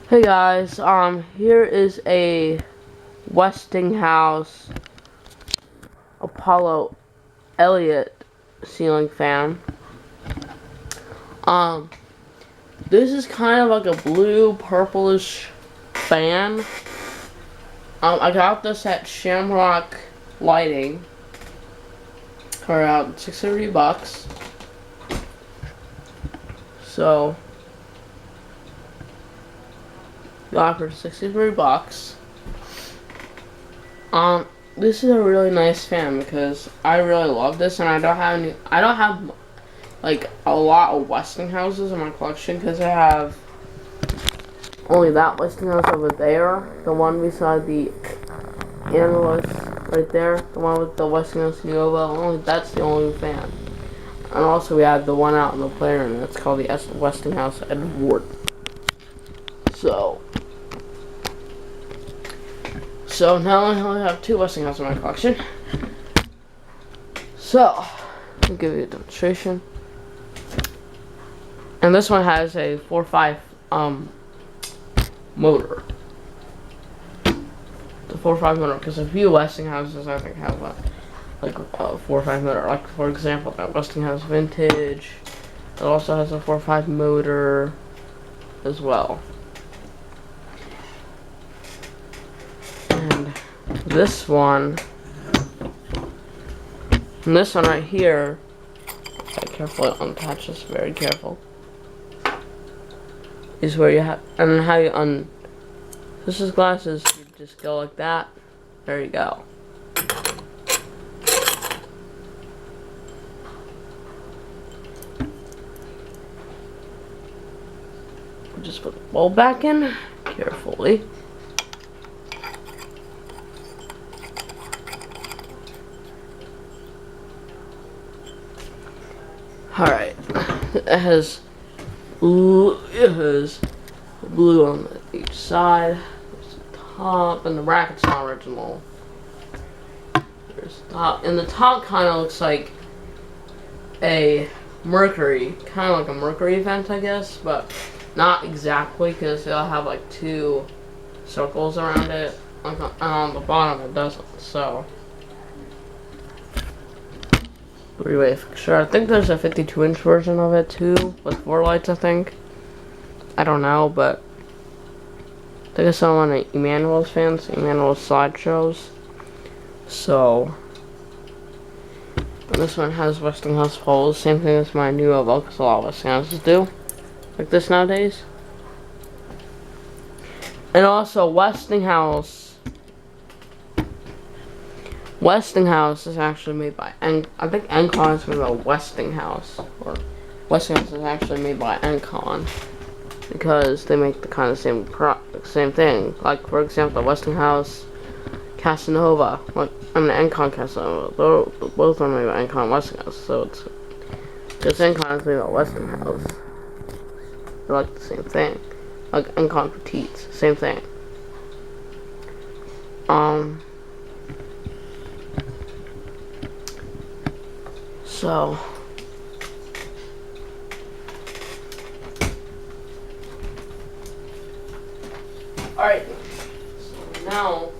Hey guys, here is a Westinghouse Apollo Elite ceiling fan. Um, this is kind of like a blue purplish fan. I got this at Shamrock Lighting for around $630. So got it for $63. This is a really nice fan because I really love this, and I don't have like a lot of Westinghouses in my collection because I have only that Westinghouse over there, the one beside the analyst right there, the one with the Westinghouse Nova. That's the only fan, and also we have the one out in the playroom. That's called the Westinghouse Edward. So now I only have two Westinghouse in my collection. So I'll give you a demonstration. And this one has a 4.5 motor. The 4.5 motor, because a few Westinghouses I think have a 4.5 motor. Like for example, that Westinghouse Vintage. It also has a 4.5 motor as well. And this one right here, carefully unattach this, very careful, is where you have, and how you this is glasses, you just go like that, there you go. Just put the bulb back in, carefully. Alright, it has blue on each side. There's the top, and the bracket's not original. There's the top, and the top kind of looks like a Mercury, kind of like a Mercury vent, I guess, but not exactly, because it'll have like two circles around it, and on the bottom it doesn't, so. Three-way fixture. I think there's a 52-inch version of it too, with 4 lights, I think. I don't know, but I think I saw one of Emmanuel's slideshows. So, and this one has Westinghouse poles, same thing as my new Evo, because a lot of Westinghouses do, like this nowadays. And also, Westinghouse is actually made by I think Encon is made by Westinghouse, or Westinghouse is actually made by Encon, because they make the kind of same thing. Like for example, the Westinghouse Casanova, Encon Casanova, both are made by Encon Westinghouse. So it's because Encon is made by Westinghouse. They're like the same thing. Like Encon Petites, same thing. So, alright, so now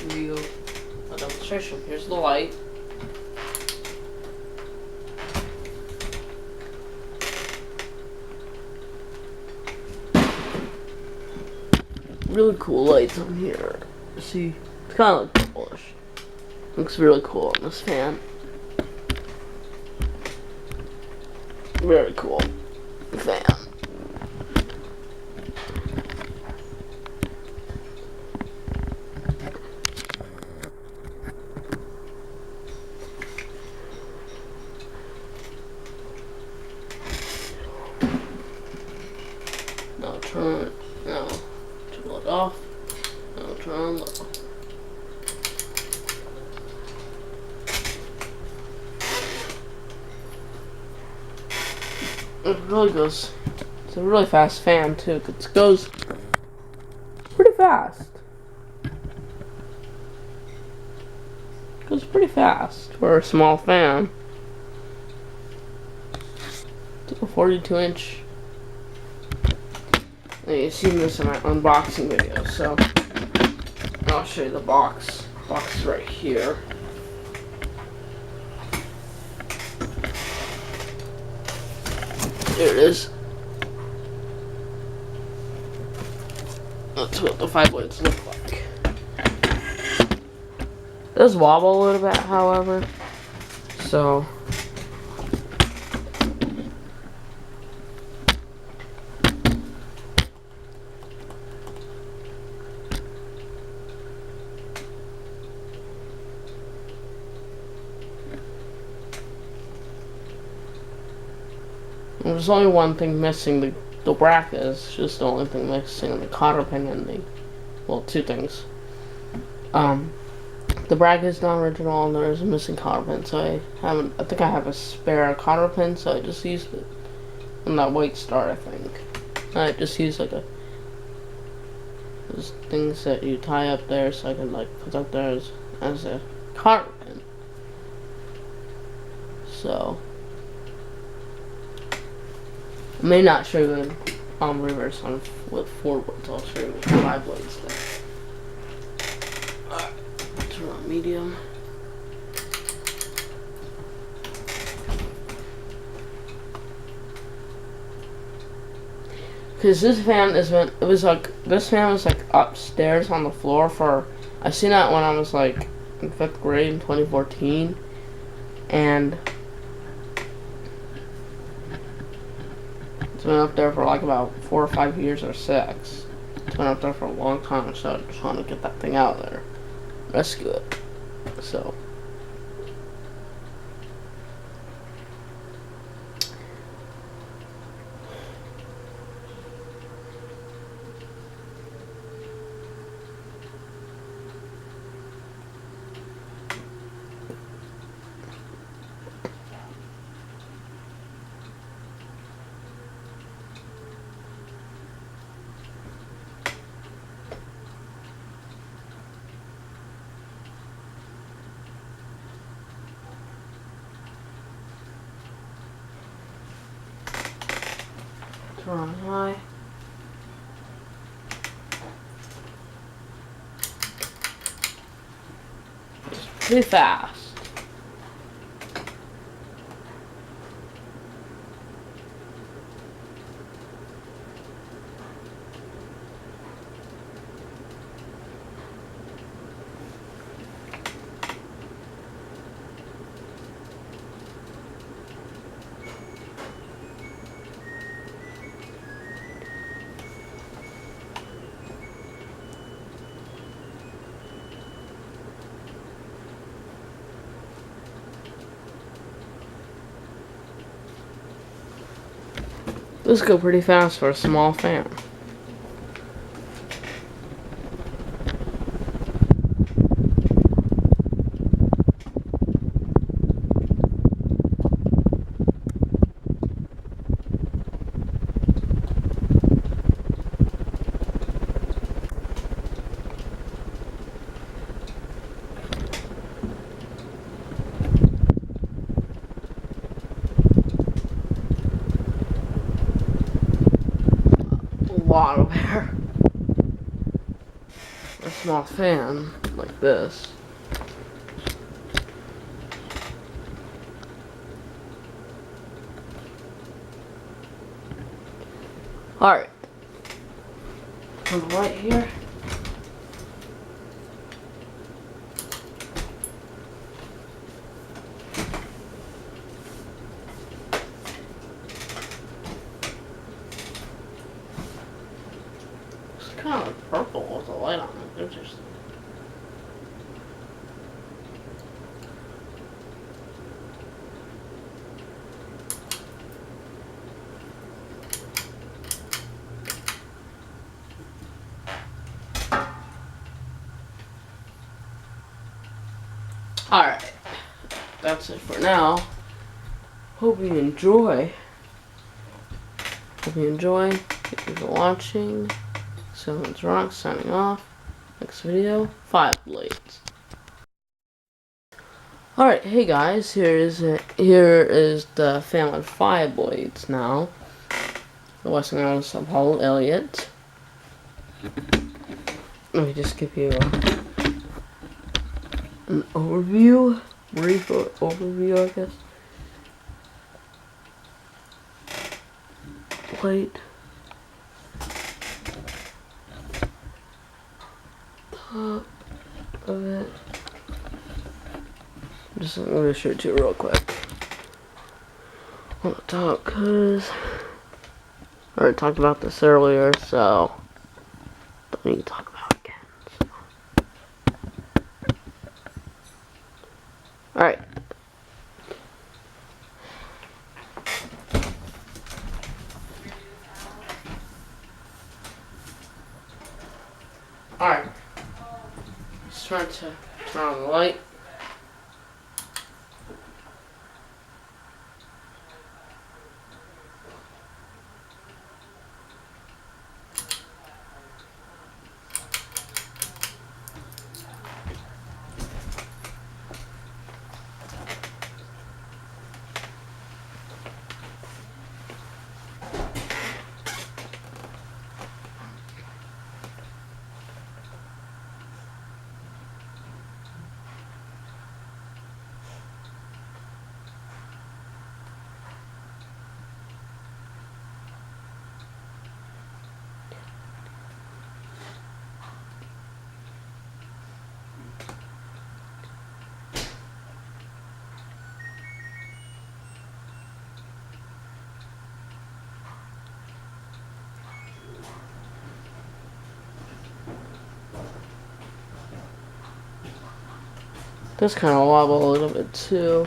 we do a demonstration. Here's the light. Really cool lights on here. See, it's kind of like purplish. Looks really cool on this fan. Very cool fan. Now turn it off. Now turn on low. It really goes. It's a really fast fan too. It goes pretty fast. Goes pretty fast for a small fan. It's a 42-inch you've seen this in my unboxing video, so I'll show you the box. Box is right here. There it is. That's what the 5 blades look like. It does wobble a little bit, however, so there's only one thing missing. The bracket is just the only thing missing. The cotter pin and the, well, 2 things. The bracket is not original, and there is a missing cotter pin. So I think I have a spare cotter pin, so I just used it on that white start. I think I just used like those things that you tie up there, so I can like put up there as a cotter pin. So I may not show you reverse on with 4 blades. I'll show you with 5 blades then. Alright, turn on medium. Cause this fan is this fan was like upstairs on the floor for, I seen that when I was like in 5th grade in 2014, and it's been up there for like about 4 or 5 years or 6. It's been up there for a long time, so I just want to get that thing out of there, rescue it. So turn on high. It's pretty fast. This go pretty fast for a small fan. Lot of air. A small fan like this. Alright. On the right here. Kind of purple with the light on it. Interesting. Alright. That's it for now. Hope you enjoy. Thank you for watching. Someone's Rock signing off. Next video, 5 blades. Alright, hey guys, here is the fan with 5 blades now. The Westinghouse Apollo Elite. Let me just give you an overview, brief overview, I guess. Plate, top of it. I'm gonna show it to you real quick on the top, cause I already talked about this earlier, so don't need to talk about it again. So. All right. Alright, just trying to turn on the light. This kind of wobble a little bit too.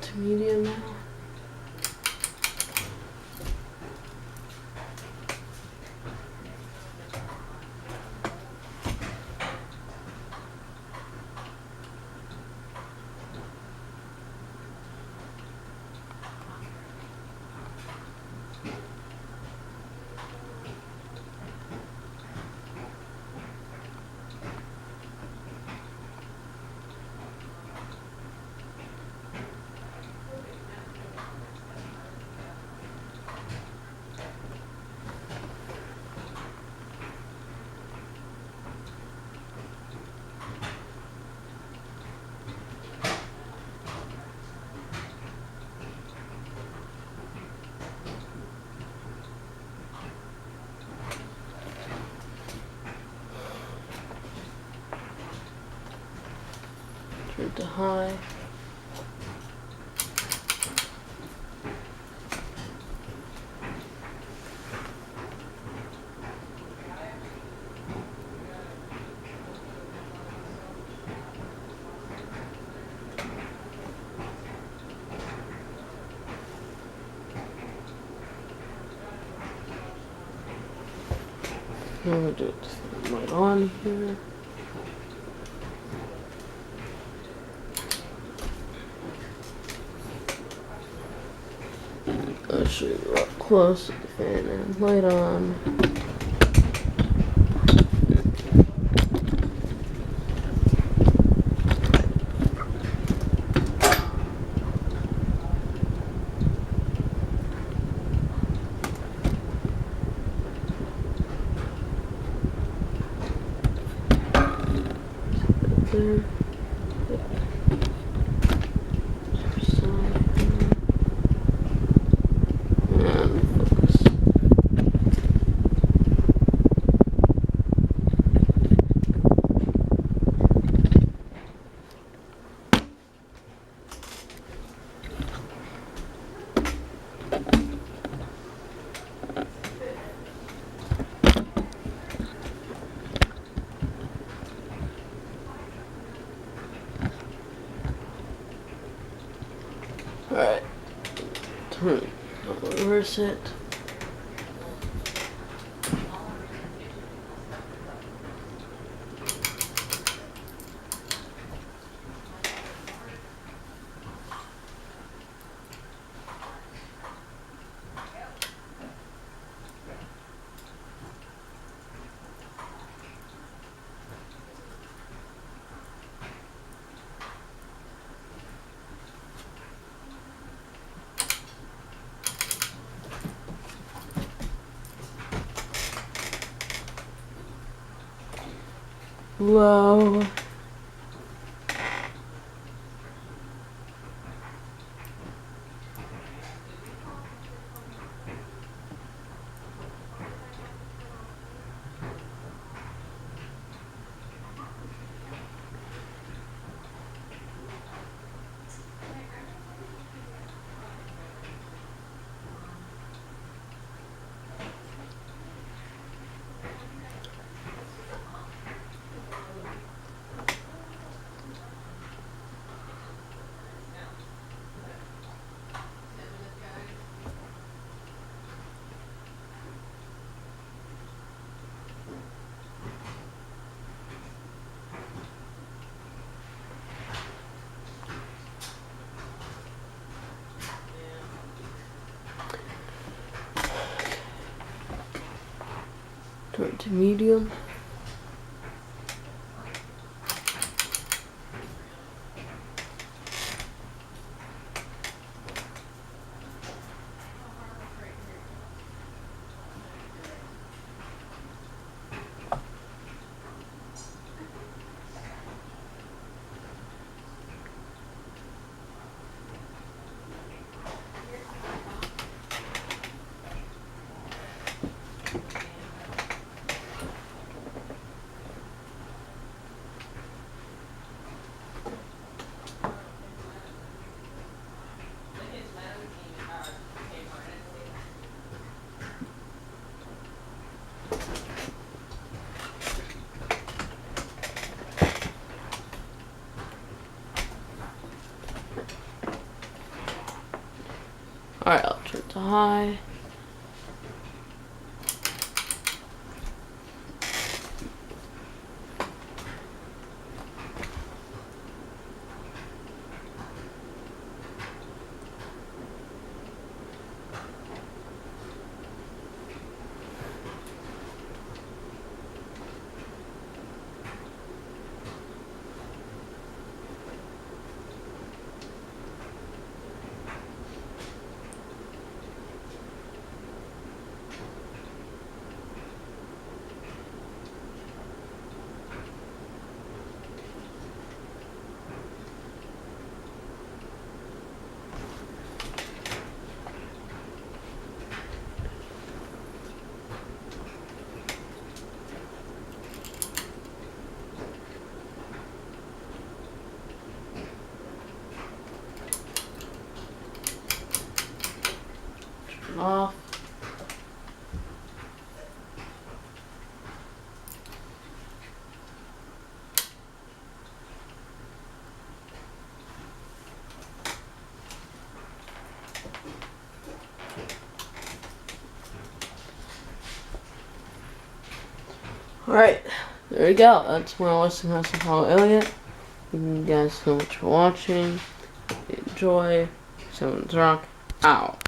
To medium now. Turn to high. I'm gonna do it right on here. I'll show you up close with the fan and light on. There. Alright. Turn. Reverse it. Low. Turn to medium. Alright, I'll turn to high. Off. Alright, there we go. That's my Westinghouse Apollo Elite. Thank you guys so much for watching. Enjoy. Someone's rock out.